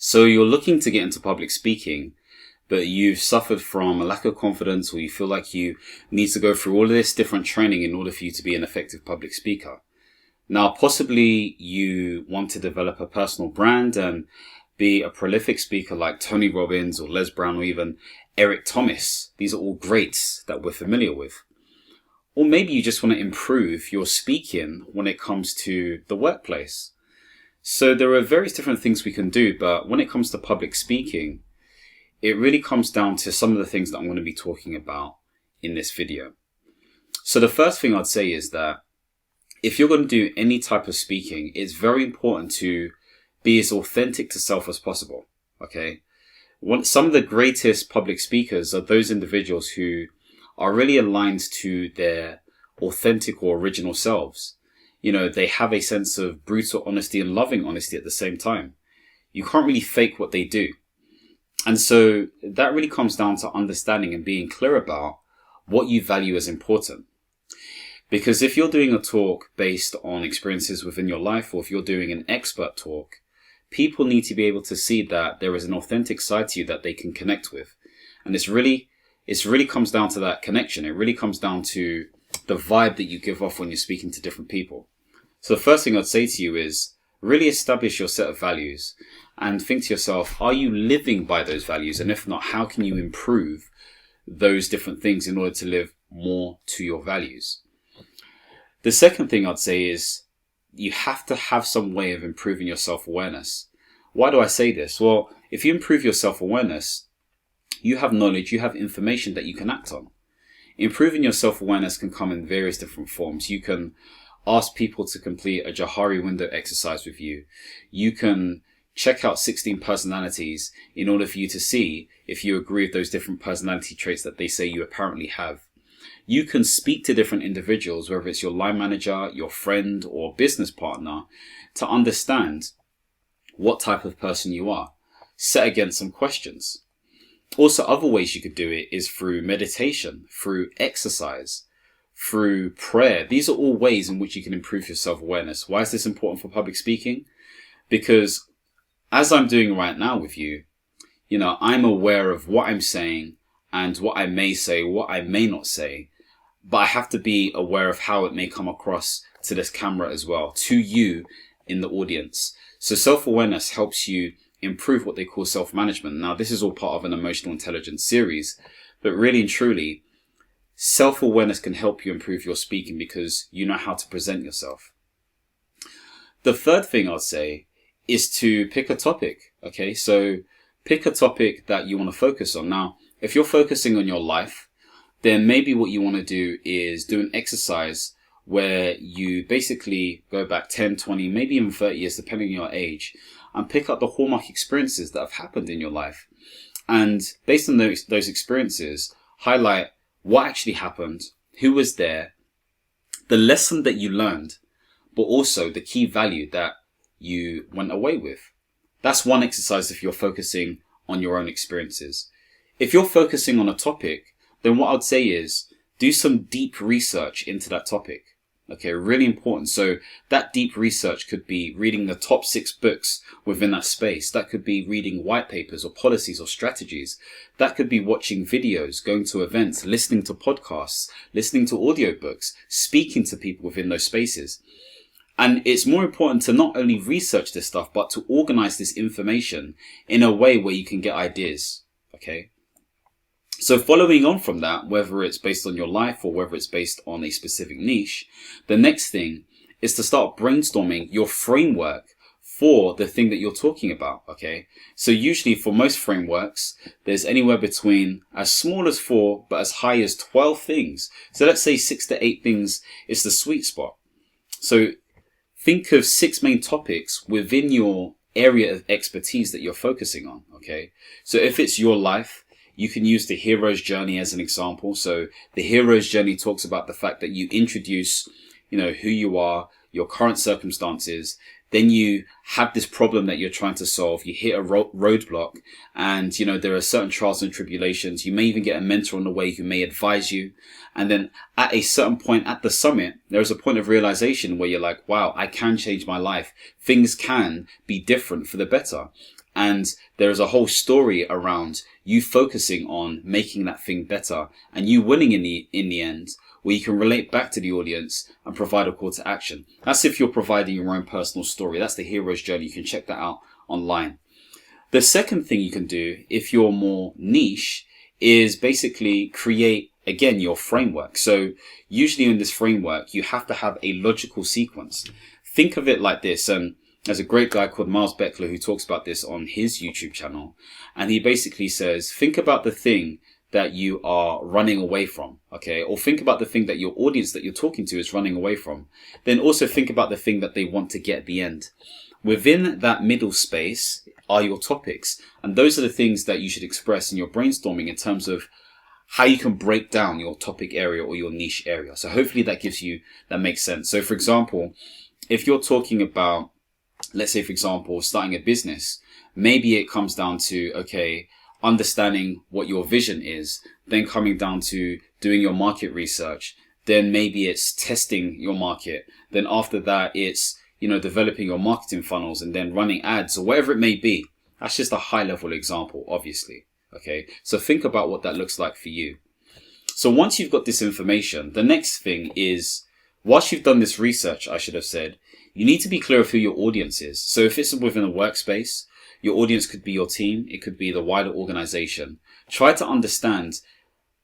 So you're looking to get into public speaking, but you've suffered from a lack of confidence, or you feel like you need to go through all of this different training in order for you to be an effective public speaker. Now, possibly you want to develop a personal brand and be a prolific speaker like Tony Robbins or Les Brown or even Eric Thomas. These are all greats that we're familiar with. Or maybe you just want to improve your speaking when it comes to the workplace. So there are various different things we can do, but when it comes to public speaking, it really comes down to some of the things that I'm going to be talking about in this video. So the first thing I'd say is that if you're going to do any type of speaking, it's very important to be as authentic to self as possible. Okay. Some of the greatest public speakers are those individuals who are really aligned to their authentic or original selves. You know, they have a sense of brutal honesty and loving honesty at the same time. You can't really fake what they do. And so that really comes down to understanding and being clear about what you value as important. Because if you're doing a talk based on experiences within your life, or if you're doing an expert talk, people need to be able to see that there is an authentic side to you that they can connect with. And it really comes down to that connection. It really comes down to the vibe that you give off when you're speaking to different people. So the first thing I'd say to you is really establish your set of values and think to yourself, are you living by those values? And if not, how can you improve those different things in order to live more to your values? The second thing I'd say is you have to have some way of improving your self-awareness. Why do I say this? Well, if you improve your self-awareness, you have knowledge, you have information that you can act on. Improving your self-awareness can come in various different forms. You can ask people to complete a Johari window exercise with you. You can check out 16 personalities in order for you to see if you agree with those different personality traits that they say you apparently have. You can speak to different individuals, whether it's your line manager, your friend, or business partner, to understand what type of person you are, set against some questions. Also, other ways you could do it is through meditation, through exercise, through prayer. These are all ways in which you can improve your self-awareness. Why is this important for public speaking? Because as I'm doing right now with you, I'm aware of what I'm saying and what I may say, what I may not say. But I have to be aware of how it may come across to this camera as well, to you in the audience. So self-awareness helps you improve what they call self-management. Now, this is all part of an emotional intelligence series, but really and truly, self-awareness can help you improve your speaking because you know how to present yourself. The third thing I'd say is to pick a topic. Okay, so pick a topic that you want to focus on. Now, if you're focusing on your life, then maybe what you want to do is do an exercise where you basically go back 10, 20, maybe even 30 years, depending on your age, and pick up the hallmark experiences that have happened in your life. And based on those experiences, highlight what actually happened, who was there, the lesson that you learned, but also the key value that you went away with. That's one exercise if you're focusing on your own experiences. If you're focusing on a topic, then what I'd say is do some deep research into that topic. Okay, really important. So that deep research could be reading the top 6 books within that space. That could be reading white papers or policies or strategies. That could be watching videos, going to events, listening to podcasts, listening to audiobooks, speaking to people within those spaces. And it's more important to not only research this stuff, but to organize this information in a way where you can get ideas. Okay. So following on from that, whether it's based on your life or whether it's based on a specific niche, the next thing is to start brainstorming your framework for the thing that you're talking about. Okay. So usually for most frameworks, there's anywhere between as small as 4, but as high as 12 things. So let's say 6 to 8 things is the sweet spot. So think of 6 main topics within your area of expertise that you're focusing on. Okay. So if it's your life, you can use the hero's journey as an example. So the hero's journey talks about the fact that you introduce, who you are, your current circumstances. Then you have this problem that you're trying to solve. You hit a roadblock and, there are certain trials and tribulations. You may even get a mentor on the way who may advise you. And then at a certain point at the summit, there's a point of realization where you're like, wow, I can change my life. Things can be different for the better. And there is a whole story around you focusing on making that thing better and you winning in the end, where you can relate back to the audience and provide a call to action. That's if you're providing your own personal story. That's the hero's journey. You can check that out online. The second thing you can do, if you're more niche, is basically create, again, your framework. So usually in this framework, you have to have a logical sequence. Think of it like this. There's a great guy called Miles Beckler who talks about this on his YouTube channel. And he basically says, think about the thing that you are running away from, okay? Or think about the thing that your audience that you're talking to is running away from. Then also think about the thing that they want to get at the end. Within that middle space are your topics. And those are the things that you should express in your brainstorming in terms of how you can break down your topic area or your niche area. So hopefully that makes sense. So for example, if you're talking about, let's say, for example, starting a business, maybe it comes down to, okay, understanding what your vision is, then coming down to doing your market research. Then maybe it's testing your market. Then after that, it's, developing your marketing funnels and then running ads or whatever it may be. That's just a high level example, obviously. Okay. So think about what that looks like for you. So once you've got this information, the next thing is, once you've done this research, I should have said, you need to be clear of who your audience is. So if it's within a workspace, your audience could be your team. It could be the wider organization. Try to understand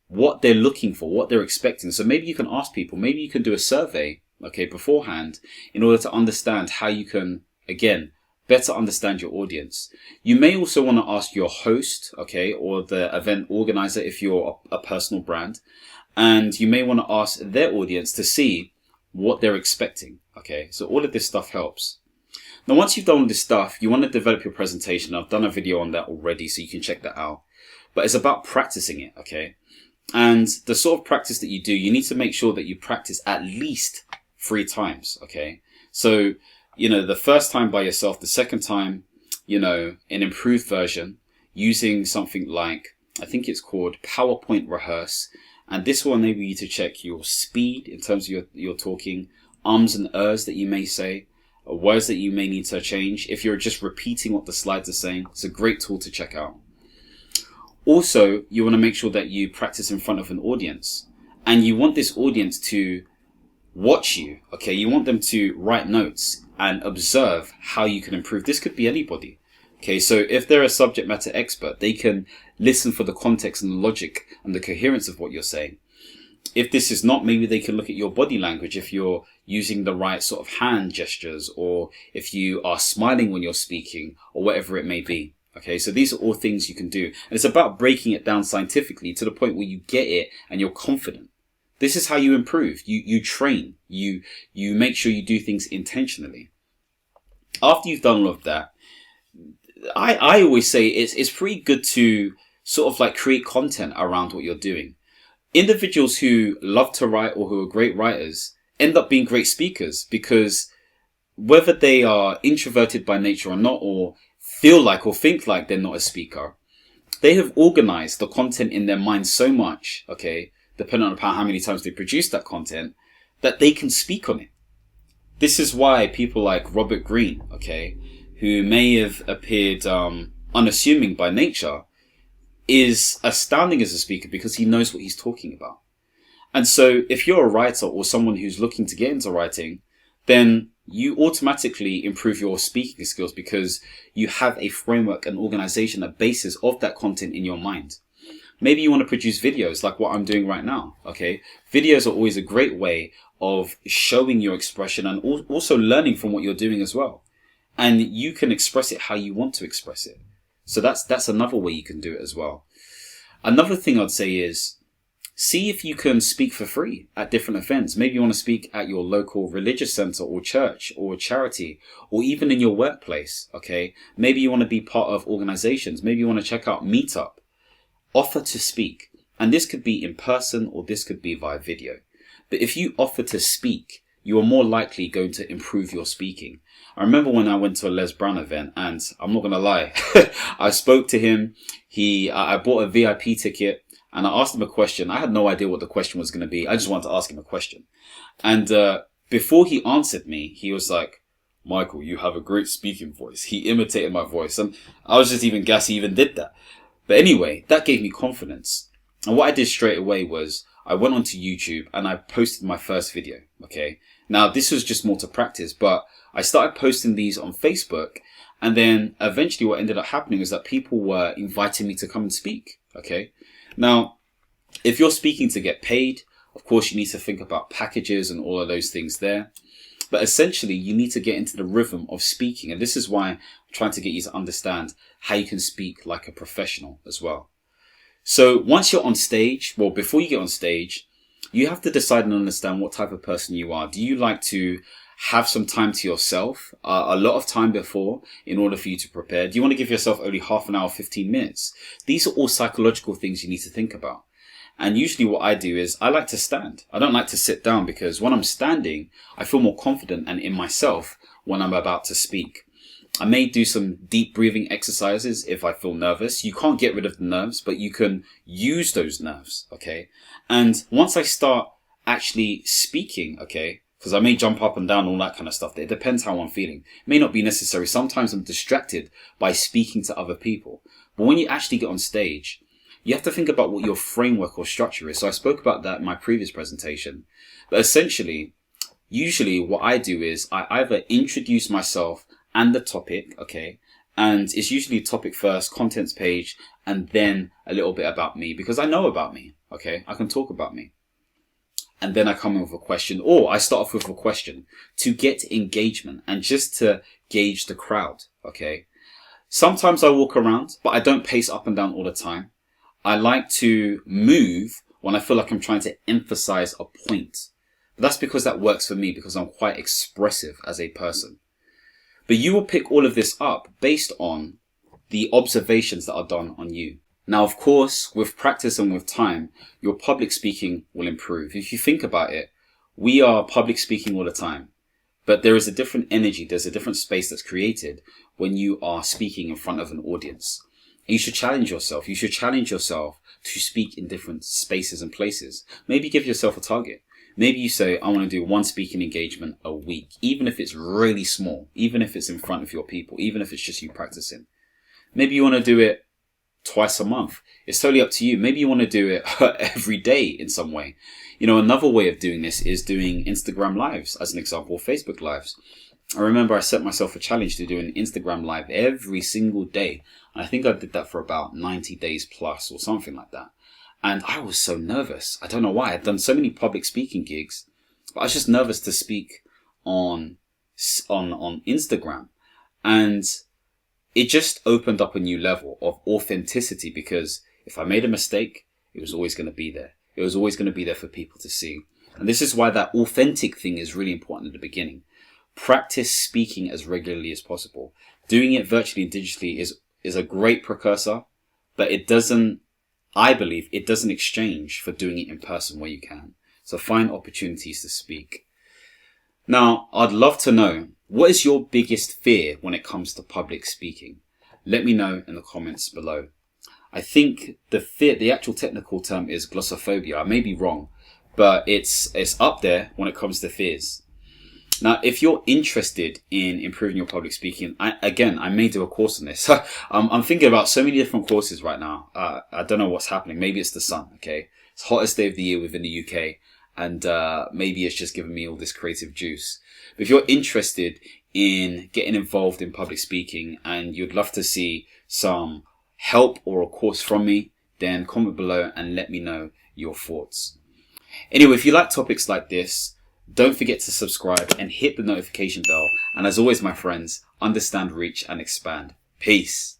what they're looking for, what they're expecting. So maybe you can ask people, maybe you can do a survey, okay, beforehand in order to understand how you can, again, better understand your audience. You may also want to ask your host, okay, or the event organizer if you're a personal brand. And you may want to ask their audience to see what they're expecting, okay? So all of this stuff helps. Now, once you've done all this stuff, you want to develop your presentation. I've done a video on that already, so you can check that out. But it's about practicing it, okay? And the sort of practice that you do, you need to make sure that you practice at least 3 times, okay? So, the first time by yourself, the second time, an improved version using something like, I think it's called PowerPoint Rehearse. And this will enable you to check your speed in terms of your talking, ums and ers that you may say, or words that you may need to change. If you're just repeating what the slides are saying, it's a great tool to check out. Also, you want to make sure that you practice in front of an audience. And you want this audience to watch you, okay? You want them to write notes and observe how you can improve. This could be anybody. Okay, so if they're a subject matter expert, they can listen for the context and the logic and the coherence of what you're saying. If this is not, maybe they can look at your body language, if you're using the right sort of hand gestures, or if you are smiling when you're speaking, or whatever it may be. Okay, so these are all things you can do. And it's about breaking it down scientifically to the point where you get it and you're confident. This is how you improve. You train. You make sure you do things intentionally. After you've done all of that, I always say it's pretty good to sort of like create content around what you're doing. Individuals who love to write or who are great writers end up being great speakers, because whether they are introverted by nature or not, or feel like or think like they're not a speaker, they have organized the content in their mind so much, okay, depending on how many times they produce that content, that they can speak on it. This is why people like Robert Greene, okay, who may have appeared unassuming by nature, is astounding as a speaker because he knows what he's talking about. And so if you're a writer or someone who's looking to get into writing, then you automatically improve your speaking skills because you have a framework, an organization, a basis of that content in your mind. Maybe you want to produce videos like what I'm doing right now, okay? Videos are always a great way of showing your expression and also learning from what you're doing as well. And you can express it how you want to express it. So that's another way you can do it as well. Another thing I'd say is, see if you can speak for free at different events. Maybe you want to speak at your local religious center or church or charity, or even in your workplace, okay? Maybe you want to be part of organizations. Maybe you want to check out Meetup. Offer to speak. And this could be in person or this could be via video. But if you offer to speak, you are more likely going to improve your speaking. I remember when I went to a Les Brown event, and I'm not going to lie, I spoke to him. I bought a VIP ticket and I asked him a question. I had no idea what the question was going to be. I just wanted to ask him a question. And before he answered me, he was like, Michael, you have a great speaking voice. He imitated my voice. And I was just even gassed he even did that. But anyway, that gave me confidence. And what I did straight away was I went onto YouTube and I posted my first video. Okay. Now this was just more to practice, but I started posting these on Facebook. And then eventually what ended up happening is that people were inviting me to come and speak. Okay. Now, if you're speaking to get paid, of course, you need to think about packages and all of those things there. But essentially, you need to get into the rhythm of speaking. And this is why I'm trying to get you to understand how you can speak like a professional as well. So once you're on stage, well, before you get on stage, you have to decide and understand what type of person you are. Do you like to have some time to yourself, a lot of time before, in order for you to prepare? Do you want to give yourself only half an hour, 15 minutes? These are all psychological things you need to think about. And usually what I do is I like to stand. I don't like to sit down because when I'm standing, I feel more confident and in myself when I'm about to speak. I may do some deep breathing exercises if I feel nervous. You can't get rid of the nerves, but you can use those nerves, okay? And once I start actually speaking, okay, because I may jump up and down, all that kind of stuff. It depends how I'm feeling. It may not be necessary. Sometimes I'm distracted by speaking to other people. But when you actually get on stage, you have to think about what your framework or structure is. So I spoke about that in my previous presentation. But essentially, usually what I do is I either introduce myself and the topic, okay? And it's usually topic first, contents page, and then a little bit about me because I know about me, okay? I can talk about me. And then I come in with a question, or I start off with a question to get engagement and just to gauge the crowd, okay? Sometimes I walk around, but I don't pace up and down all the time. I like to move when I feel like I'm trying to emphasize a point. But that's because that works for me because I'm quite expressive as a person. But you will pick all of this up based on the observations that are done on you. Now, of course, with practice and with time, your public speaking will improve. If you think about it, we are public speaking all the time. But there is a different energy, there's a different space that's created when you are speaking in front of an audience. You should challenge yourself. You should challenge yourself to speak in different spaces and places. Maybe give yourself a target. Maybe you say, I want to do one speaking engagement a week, even if it's really small, even if it's in front of your people, even if it's just you practicing. Maybe you want to do it twice a month. It's totally up to you. Maybe you want to do it every day in some way. You know, another way of doing this is doing Instagram lives, as an example, Facebook lives. I remember I set myself a challenge to do an Instagram live every single day. And I think I did that for about 90 days plus or something like that. And I was so nervous. I don't know why. I'd done so many public speaking gigs, but I was just nervous to speak on Instagram. And it just opened up a new level of authenticity because if I made a mistake, it was always going to be there. It was always going to be there for people to see. And this is why that authentic thing is really important at the beginning. Practice speaking as regularly as possible. Doing it virtually and digitally is a great precursor, but it doesn't, I believe, it doesn't exchange for doing it in person where you can. So find opportunities to speak. Now, I'd love to know, what is your biggest fear when it comes to public speaking? Let me know in the comments below. I think the actual technical term is glossophobia. I may be wrong, but it's up there when it comes to fears. Now, if you're interested in improving your public speaking, I may do a course on this. I'm thinking about so many different courses right now. I don't know what's happening. Maybe it's the sun, okay? It's hottest day of the year within the UK. And maybe it's just giving me all this creative juice. But if you're interested in getting involved in public speaking and you'd love to see some help or a course from me, then comment below and let me know your thoughts. Anyway, if you like topics like this, don't forget to subscribe and hit the notification bell. And as always, my friends, understand, reach, and expand. Peace.